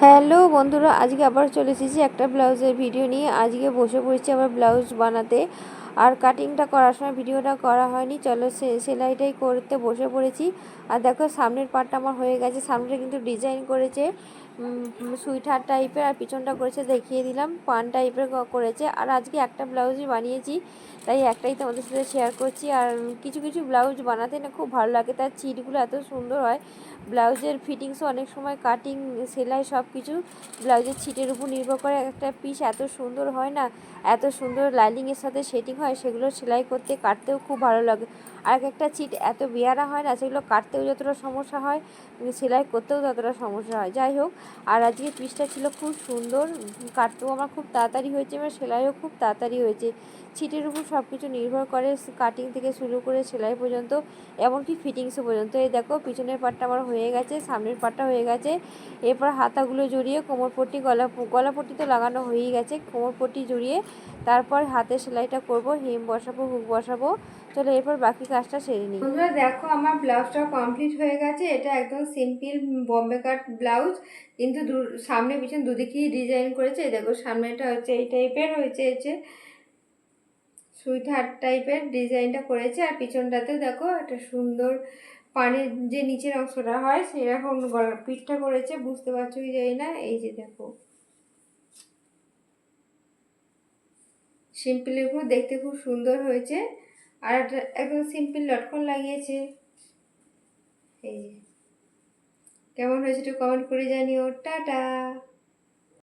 Hello বন্ধুরা, আজকে আবার চলে এসেছি একটা ব্লাউজের ভিডিও নিয়ে। আজকে বসে পড়েছি আবার ব্লাউজ বানাতে, আর কাটিংটা করার সময় ভিডিওটা করা হয়নি। চলো সেলাইটাই করতে বসে পড়েছি। আর দেখো সামনের পার্টটা আমার হয়ে গেছে। সামনেটা কিন্তু ডিজাইন করেছে সুইটহার টাইপের, আর পিছনটা করেছে দেখিয়ে দিলাম পান টাইপের করেছে। আর আজকে একটা ব্লাউজই বানিয়েছি, তাই একটাই তোমাদের সাথে শেয়ার করছি। আর কিছু কিছু ব্লাউজ বানাতে না খুব ভালো লাগে, তার চিটগুলো এত সুন্দর হয়। ব্লাউজের ফিটিংসও অনেক সময় কাটিং সেলাই সব কিছু ব্লাউজের ছিটের উপর নির্ভর করে। একটা পিস এত সুন্দর হয় না, এত সুন্দর লাইনিংয়ের সাথে সেটিং হয়, সেগুলো সেলাই করতে কাটতেও খুব ভালো লাগে। আর একটা ছিট এত বেয়ারা হয় না, সেগুলো কাটতেও যতটা সমস্যা হয় সেলাই করতেও ততটা সমস্যা হয়। যাই হোক, আর আজকে পিসটা ছিল খুব সুন্দর, কাটতেও আমার খুব তাড়াতাড়ি হয়েছে, এবং সেলাইও খুব তাড়াতাড়ি হয়েছে। ছিটের উপর সব কিছু নির্ভর করে, কাটিং থেকে শুরু করে সেলাই পর্যন্ত, এমনকি ফিটিংসও পর্যন্ত। এই দেখো পিছনের পাটটা আমার হয়ে গেছে, সামনের পাটটা হয়ে গেছে। এরপর হাতাগুলো জড়িয়ে কোমরপট্টি গলাপট্টি তো লাগানো হয়েই গেছে, কোমরপট্টি জড়িয়ে তারপর হাতে সেলাইটা করব, হেম বসাবো, হুক বসাবো। চলো এরপর বাকি কাজটা সেরে নিই। বন্ধুরা দেখো, আমার ব্লাউজটা কমপ্লিট হয়ে গেছে। এটা একদম সিম্পল বম্বে কাট ব্লাউজ, কিন্তু সামনে পিছনে দুদিকেই ডিজাইন করেছে। দেখো সামনেটা হচ্ছে এই টাইপের হয়েছে সুইট হার্ট টাইপের ডিজাইনটা করেছে, আর পিছনটাতে দেখো একটা সুন্দর পানের যে নিচের অংশটা হয় সেরকম গলা পিঠটা করেছে। বুঝতে পারছো কি জানি না, এই যে দেখো সিম্পলের উপর দেখতে খুব সুন্দর হয়েছে। আর একটা একদম সিম্পল লটকন লাগিয়েছে। এই যে কেমন হয়েছে একটু কমেন্ট করে জানিও। টাটা।